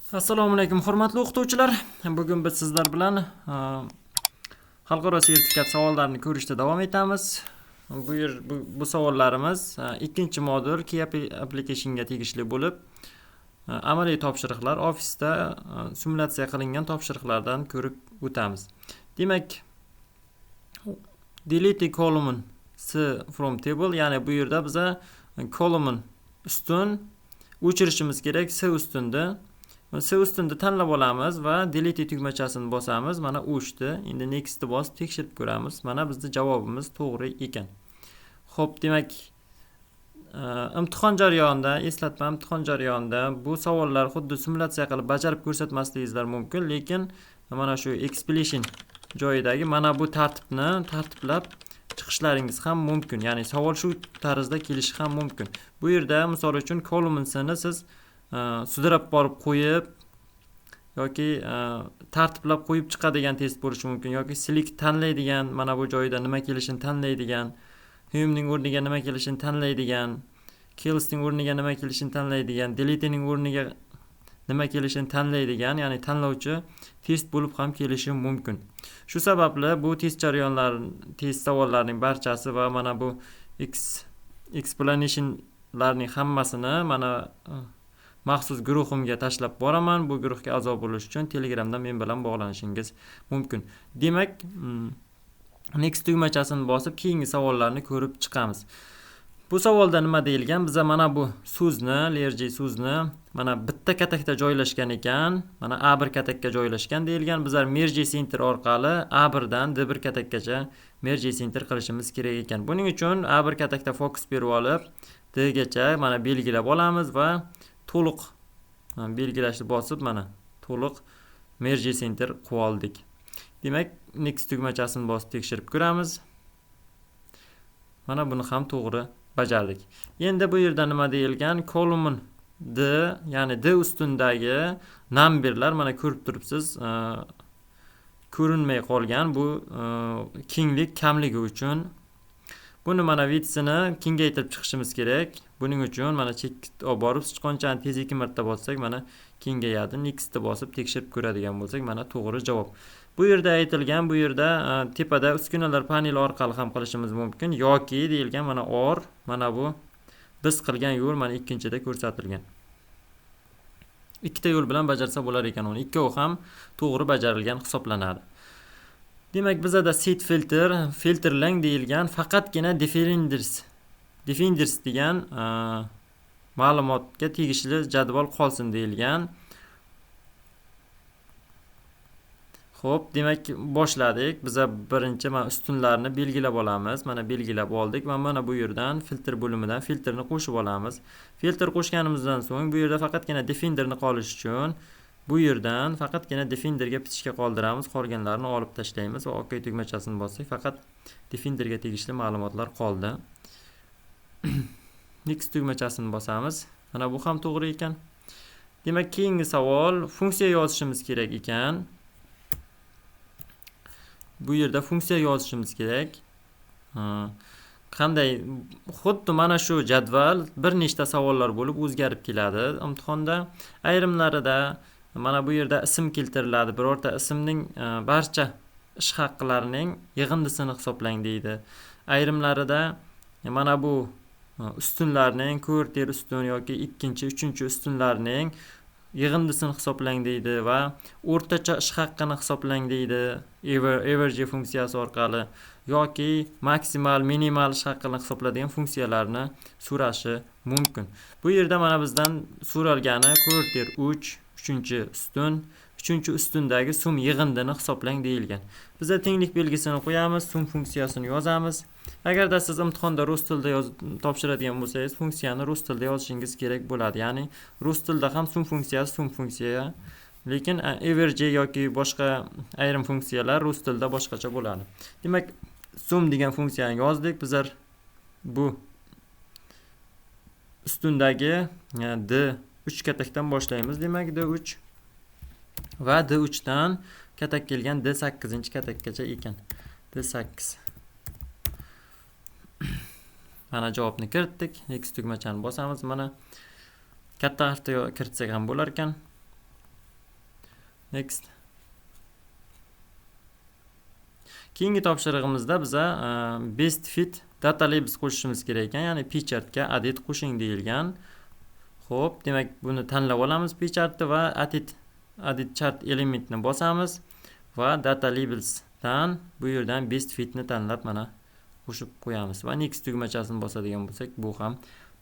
Assalomu alaykum hurmatli o'qituvchilar. Bugun biz sizlar bilan xalqaro sertifikat savollarini ko'rishda davom etamiz. Bu savollarimiz ikkinchi modul Key application'ga tegishli bo'lib, amaliy topshiriqlar ofisda simulyatsiya qilingan topshiriqlardan ko'rib o'tamiz. Demak, delete column from table, ya'ni bu yerda biza column ustun o'chirishimiz kerak C ustunda. C ustunda tanlab olamiz va delete tugmachasini bosamiz. Mana o'chdi. Endi next bosib tekshirib ko'ramiz. Mana bizning javobimiz to'g'ri ekan. Xo'p, demak, imtihon jarayonida, imtihon jarayonida bu savollar xuddi simulyatsiya qilib bajarib ko'rsatmasligingizlar mumkin, lekin mana shu explanation joyidagi mana bu tartiblab chiqishlaringiz ham mumkin. Ya'ni savol shu tarzda kelishi ham mumkin. Bu yerda misol uchun columnsini siz sudrab borib qo'yib yoki tartiblab qo'yib chiqadigan test bo'lishi mumkin, yoki select tanlaydigan, mana bu joyda nima kelishini tanlaydigan, whomning o'rniga nima kelishini tanlaydigan, kilsning o'rniga nima kelishini tanlaydigan, deletening o'rniga nima kelishini tanlaydigan, ya'ni tanlovchi test bo'lib ham kelishi mumkin. Shu sababli bu test savollarining barchasi va mana bu explanationlarning hammasini mana maxsus guruhimga tashlab boraman. Bu guruhga a'zo bo'lish uchun Telegramdan men bilan bog'lanishingiz mumkin. Demak, next tugmachasini bosib keyingi savollarni ko'rib chiqamiz. Bu savolda nima deyilgan? Biza mana bu so'zni, lerji so'zni mana bitta katakda joylashgan ekan, mana A1 katakka joylashgan deyilgan. Bizlar merge center orqali A1 dan D1 katakgacha merge center qilishimiz kerak ekan. Buning uchun A1 katakda fokus berib olib, D gacha mana belgilab olamiz va to'liq belgilashni bosib mana to'liq merge center qilib oldik. Demak, next tugmachasini bosib tekshirib ko'ramiz. Mana buni ham to'g'ri bajardik. Endi bu yerda nima deyilgan? Column D, ya'ni D ustundagi numberlar mana ko'rib turibsiz, ko'rinmay qolgan. Bu kenglik kamligi uchun buni mana vitsini kengaytirib chiqishimiz kerak. Buning uchun mana chekka olib borib sichqonchani tez 2 marta bossak mana kengayadi. Next bosib tekshirib ko'radigan bo'lsak mana to'g'ri javob. Bu yerda aytilgan, bu yerda tepada uskunalar paneli orqali ham qilishimiz mumkin yoki deyilgan mana or, mana bu biz qilgan yo'l mana ikkinchida ko'rsatilgan. Ikkita yo'l bilan bajarsa bo'lar ekan uni. Ikkovi ham to'g'ri bajarilgan hisoblanadi. Demak, bizada set filtrlang deyilgan, faqatgina defenders degan ma'lumotga tegishli jadval qolsin deyilgan. Xo'p, demak boshladik. Biza birinchi mana ustunlarni belgilab olamiz. Mana belgilab oldik va mana bu yerdan filtr bo'limidan filtrni qo'shib olamiz. Filtr qo'shganimizdan so'ng bu yerda faqatgina defenderni qolish uchun bu yerdan faqatgina defenderga bitishga qoldiramiz. Qolganlarini olib tashlaymiz va OK tugmachasini bossak, faqat defenderga tegishli ma'lumotlar qoldi. Next tugmachasini bosamiz. Mana bu ham to'g'ri ekan. Demak, keyingi savol, funksiya yozishimiz kerak ekan. Bu yerda funksiya yozishimiz kerak. Qanday? Xuddi mana shu jadval bir nechta savollar bo'lib o'zgarib keladi imtihonda. Ayrimlarida mana bu yerda ism keltiriladi. Birorta ismning barcha ish haqlarining yig'indisini hisoblang deydi. Ayrimlarida mana bu ustunlarning, kvartir ustun yoki ikkinchi, uchinchi ustunlarning yig'indisini hisoblang deydi va o'rtacha ish haqqini hisoblang deydi. Average funksiyasi orqali yoki maksimal, minimal ish haqqini hisobladigan funksiyalarni so'rashi mumkin. Bu yerda mana bizdan so'ralgani kvartir 3, uchinchi ustundagi sum yig'indini hisoblang deyilgan. Biz tenglik belgisini qo'yamiz, sum funksiyasini yozamiz. Agarda siz imtihonda rus tilida topshiradigan bo'lsangiz, funksiyani rus tilida yozishingiz kerak bo'ladi. Ya'ni rus tilida ham sum funksiya, lekin average yoki boshqa ayrim funksiyalar rus tilida boshqacha bo'ladi. Demak, sum degan funksiyani yozdik. Bizlar bu ustundagi D3 katakdan boshlaymiz. Demak, D3 va D3 dan katak kelgan D8 katakgacha ekan. D8. Mana javobni kiritdik. Next tugmachani bosamiz. Mana katta harfda kiritsak ham bo'lar ekan. Next. Keyingi topshirig'imizda biza best fit data labels qo'shishimiz kerak ekan, ya'ni pichartga edit qo'shing deyilgan. Xo'p, demak buni tanlab olamiz pichartni va edit chart elementni bosamiz va data labels dan bu yerdan best fitni tanlab mana qo'shib qo'yamiz va next tugmachasini bosadigan bo'lsak, bu ham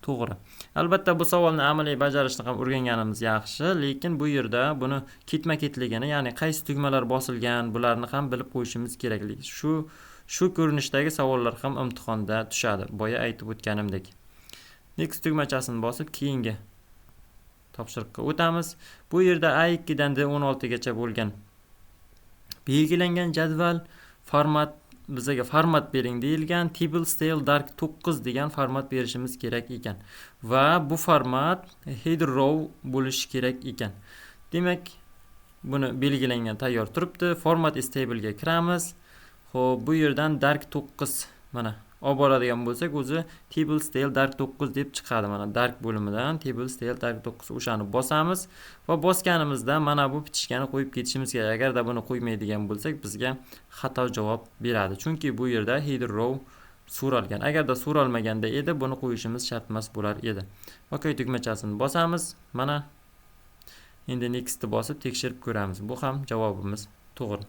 to'g'ri. Albatta bu savolni amaliy bajarishni ham o'rganganimiz yaxshi, lekin bu yerda buni ketma-ketligini, ya'ni qaysi tugmalar bosilgan, bularni ham bilib qo'yishimiz kerak. Shu ko'rinishdagi savollar ham imtihonda tushadi. Boya aytib o'tganimdek. Next tugmachasini bosib keyingi topshiriqqa o'tamiz. Bu yerda A2 dan D16 gacha bo'lgan belgilangan jadval format bizaga format bering deyilgan. Table style dark 9 degan format berishimiz kerak ekan va bu format header row bo'lishi kerak ekan. Demak, buni belgilangan tayyor turibdi. Format is table ga kiramiz. Xo'p, bu yerdan dark 9 mana olib boradigan bo'lsak, o'zi table style dark 9 deb chiqadi. Mana dark bo'limidan table style dark 9 o'shani bosamiz va bosganimizda mana bu bitishgani qo'yib ketishimiz kerak. Agarda buni qo'ymaydigan bo'lsak, bizga xato javob beradi. Chunki bu yerda header row so'ralgan. Agarda so'ralmaganda edi, buni qo'yishimiz shart emas bo'lar edi. OK tugmachasini bosamiz. Mana endi nextni bosib tekshirib ko'ramiz. Bu ham javobimiz to'g'ri.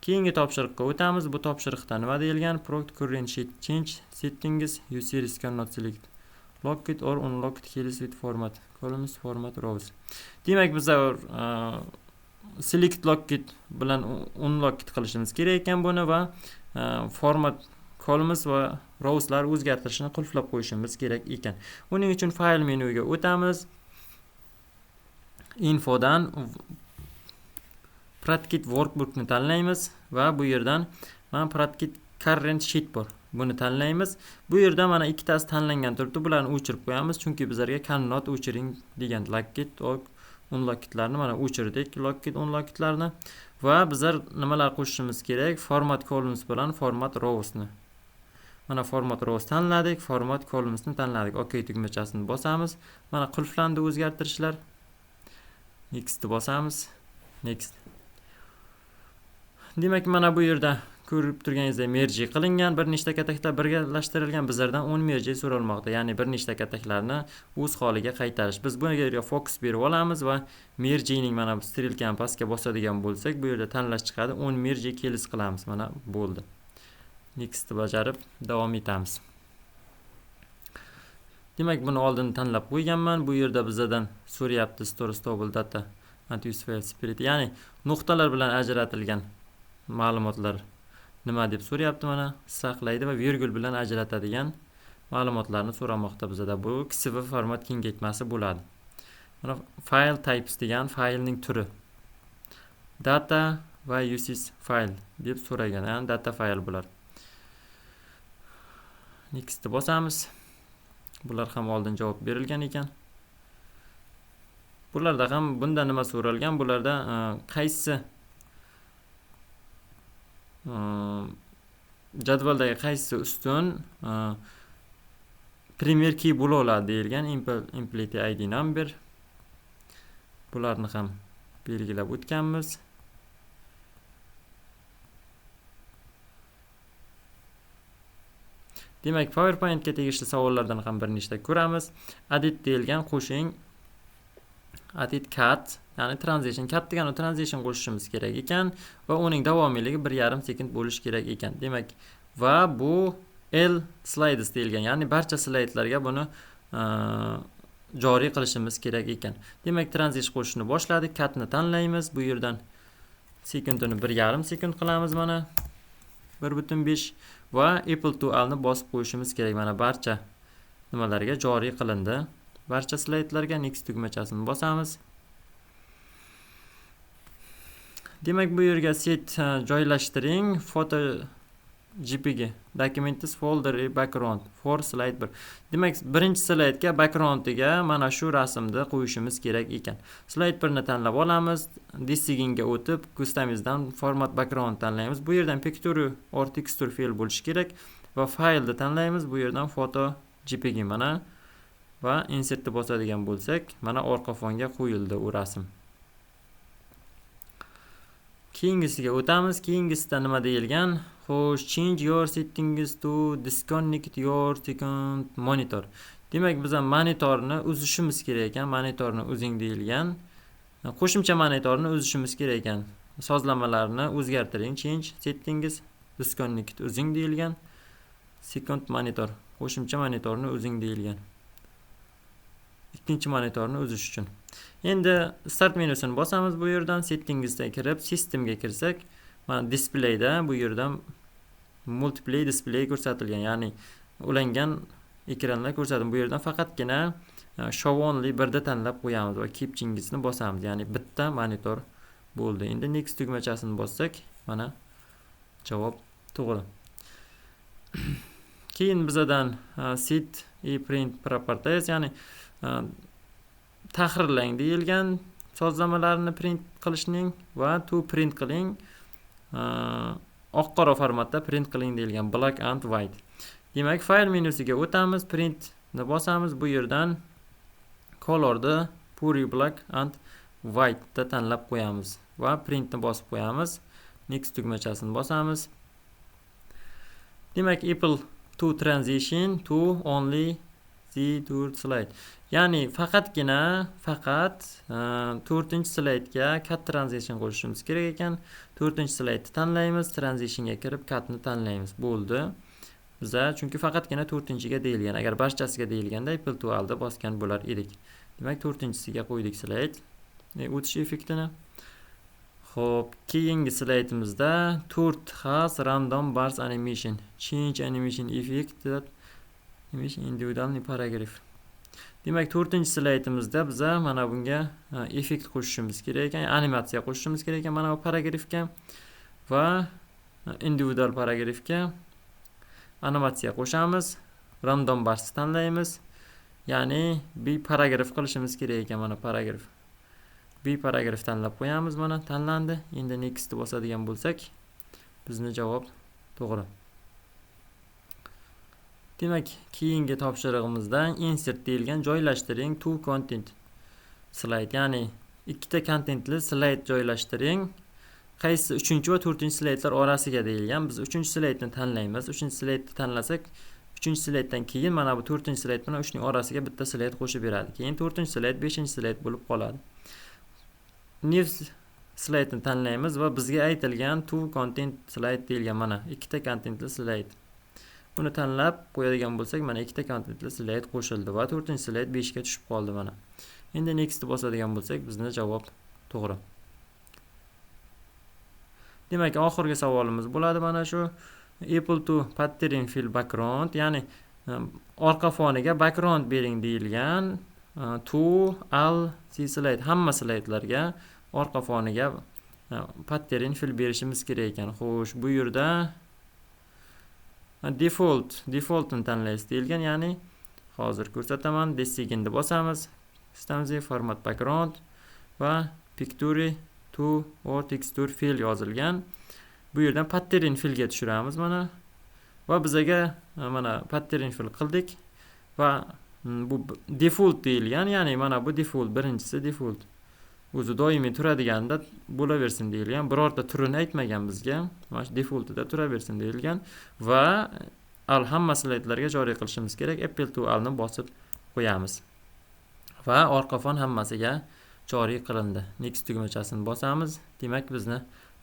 Keyingi topshiriqqa o'tamiz. Bu topshiriqda nima deyilgan? Product current sheet change settings you series cannot select locked or unlocked keys with format columns format rows. Demak, biz select locked bilan unlocked qilishimiz kerak ekan buni va format columns va rowslar o'zgartirishni qulflab qo'yishimiz kerak ekan. Uning uchun file menyuga o'tamiz. Infodan Pratkit workbookni tanlaymiz va bu yerdan mana Pratkit current sheet bor. Buni tanlaymiz. Bu yerda mana ikkitasi tanlangan turibdi. Bularni o'chirib qo'yamiz, chunki bizlarga cannot o'chiring degan locked va unlockedlarni mana o'chirdik, locked unlockedlarni va bizlar nimalar qo'shishimiz kerak? Format columns bilan format rowsni. Mana format rows tanladik, format columnsni tanladik. OK tugmachasini bosamiz. Mana qulflandi o'zgartirishlar. Nextni bosamiz. Next. Demak, mana bu yerda ko'rib turganingizdek merge qilingan, bir nechta kataklar birgalashtirilgan. Bizlardan 10 merge so'ralmoqda, ya'ni bir nechta kataklarni o'z holiga qaytarish. Biz bu yerga focus berib olamiz va mergening mana bu strelkani pastga bosadigan bo'lsak, bu yerda tanlash chiqadi. 10 merge kelis qilamiz. Mana bo'ldi. Nextni bajarib davom etamiz. Demak, buni oldin tanlab qo'yganman. Bu yerda bizdan so'rayapti store stable data anti-use file spirit, ya'ni nuqtalar bilan ajratilgan ma'lumotlar nima deb so'rayapti. Mana saqlaydi va virgul bilan ajratadigan ma'lumotlarni so'ramoqda bizda. Bu XV format kengaytmasi bo'ladi. Mana file types degan faylning turi. Data va uses file deb so'ragan, ya'ni data fayl bular. Nextni bosamiz. Bular ham oldin javob berilgan ekan. Bularda ham bunda nima so'ralgan? Bularda qaysi jadvaldagi qaysi ustun primer key bo'la oladi deyilgan. Employee ID number. Bularni ham belgilab o'tganmiz. Demak, PowerPointga tegishli savollardan ham bir nechta ko'ramiz. Edit deyilgan qo'shing. Edit cut, ya'ni transition cut degan transition qo'shishimiz kerak ekan va uning davomiyligi 1,5 sekund bo'lishi kerak ekan. Demak, va bu L slides deyilgan, ya'ni barcha slaydlarga buni joriy qilishimiz kerak ekan. Demak, transition qo'shishni boshladik. Cutni tanlaymiz. Bu yerdan sekundini 1,5 sekund qilamiz mana. 1,5 va Apple to All ni bosib qo'yishimiz kerak. Mana barcha nimalarga joriy qilindi. Barcha slaydlarga next tugmachasini bosamiz. Demak, bu yerga set joylashtiring. Photo JPG documents folder background for slide 1. Demak, birinchi slaydga backgroundiga mana shu rasmni qo'yishimiz kerak ekan. Slide 1 ni tanlab olamiz. Desigingga o'tib, customizdan format background tanlaymiz. Bu yerdan picture or texture file bo'lishi kerak va faylni tanlaymiz. Bu yerdan photo JPG mana va insertni bosadigan bo'lsak, mana orqa fonga qo'yildi u rasm. Keyingisiga o'tamiz. Keyingisida nima deyilgan? Xo'sh, change your settings to disconnect your second monitor. Demak, biz ham monitorni uzishimiz kerak ekan. Monitorni uzing deyilgan. Qo'shimcha monitorni uzishimiz kerak ekan. Sozlamalarni o'zgartiring. Change settings disconnect uzing deyilgan. Second monitor. Qo'shimcha monitorni uzing deyilgan. Ikkinchi monitorni uzish uchun. Endi start menusini bosamiz bu yerdan. Settingsga kirib, sistemga kirsak, mana displayda bu yerdan multiplay display ko'rsatilgan, ya'ni ulangan ekranlar ko'rsatilgan. Bu yerdan faqatgina show only birda tanlab qo'yamiz va keep changesni bosamiz, ya'ni bitta monitor bo'ldi. Endi next tugmachasini bossak, mana javob to'g'ri. Keyin bizadan set print properties, ya'ni tahrirlang deyilgan sozlamalarni print qilishning va to print qiling, oq qora formatda print qiling deyilgan, black and white. Demak, file menusiga o'tamiz, printni bosamiz, bu yerdan colorni pure black and white da tanlab qo'yamiz va printni bosib qo'yamiz. Next tugmachasini bosamiz. Demak, Apple to transition to only the third slide. Ya'ni faqat 4-chi slaydga cut transition qo'shishimiz kerak ekan. 4-chi slaydni tanlaymiz, transitionga kirib cutni tanlaymiz. Bo'ldi. Biza chunki faqatgina 4-chiga deyilgan. Agar barchasiga deyilganda Apple to alda bosgan bo'lar edik. Demak, 4-chisiga qo'ydik slayd. O'tish effektini. Xo'p, keyingi slaydimizda 4 has random bars animation. Change animation effect that animation individual paragraph. Demak, 4-chi slaydimizda biza mana bunga effekt qo'shishimiz kerak ekan, animatsiya qo'shishimiz kerak ekan mana bu paragrafga va individual paragrafga animatsiya qo'shamiz. Random bars tanlaymiz. Ya'ni bir paragraf qilishimiz kerak ekan, mana paragraf. Bir paragraf tanlab qo'yamiz, mana tanlandi. Endi next bosadigan bo'lsak, bizning javob to'g'ri. Demak, keyingi topshirig'imizda insert deyilgan joylashtiring to content slide, ya'ni ikkita kontentli slayd joylashtiring. Qaysi 3-chi va 4-chi slaydlar orasiga deyilgan. Biz 3-chi slaydni tanlaymiz. 3-chi slaydni tanlasak, 3-chi slayddan keyin mana bu 4-chi slayd bilan 3ning orasiga bitta slayd qo'shib beradi. Keyin 4-chi slayd 5-chi slayd bo'lib qoladi. New slaydni tanlaymiz va bizga aytilgan to content slide deyilgan, mana ikkita kontentli slayd. Buni tanlab qo'yadigan bo'lsak, mana ikkita kontentli slayd qo'shildi va 4-chi slayd 5 ga tushib qoldi mana. Endi next bosadigan bo'lsak, bizning javob to'g'ri. Demak, oxirgi savolimiz bo'ladi mana shu. Apple to pattern fill background, ya'ni orqa foniga background bering deyilgan. To all slide, hamma slaydlarga orqa foniga pattern fill berishimiz kerak ekan. Xo'sh, bu yerda defaultni tanlaysiz deyilgan, ya'ni hozir ko'rsataman. Design-ni bosamiz. Sistemizga format background va picture to or texture fill yozilgan. Bu yerdan pattern fillga tushiramiz mana. Va bizaga mana pattern fill qildik va bu default deyilgan, ya'ni mana bu default, birinchisi default. O'zi doimiy turadiganda bo'laversin deyilgan. Birorta turini aytmagan bizga. Mana shu defaultida turaversin deyilgan va hamma slaydlarga joriy qilishimiz kerak. Apple to alni bosib qo'yamiz. Va orqa fon hammasiga joriy qilindi. Next tugmachasini bosamiz. Demak, bizni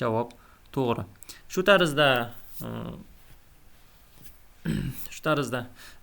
javob to'g'ri. Shu tarzda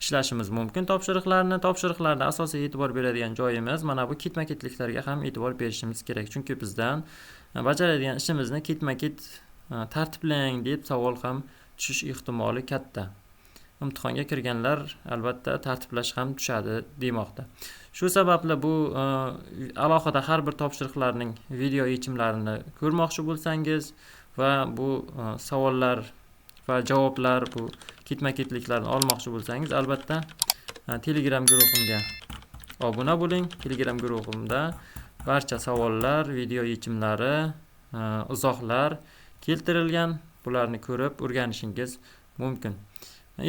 ishlashimiz mumkin topshiriqlarda asosiy e'tibor beradigan joyimiz mana bu ketma-ketliklarga ham e'tibor berishimiz kerak. Chunki bizdan bajaradigan ishimizni ketma-ket tartiblang deb savol ham tushish ehtimoli katta. Imtihonga kirganlar albatta tartiblash ham tushadi demoqda. Shu sababli bu alohida har bir topshiriqlarning video yechimlarini ko'rmoqchi bo'lsangiz va bu savollar va javoblar, bu ketma-ketliklarni olmoqchi bo'lsangiz, albatta Telegram guruhimga obuna bo'ling. Telegram guruhimda barcha savollar, video yechimlari, izohlar keltirilgan. Bularni ko'rib o'rganishingiz mumkin.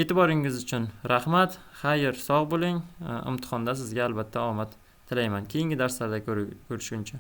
E'tiboringiz uchun rahmat. Xayr, sog' bo'ling. Imtihonda sizga albatta omad tilayman. Keyingi darslarda ko'rishguncha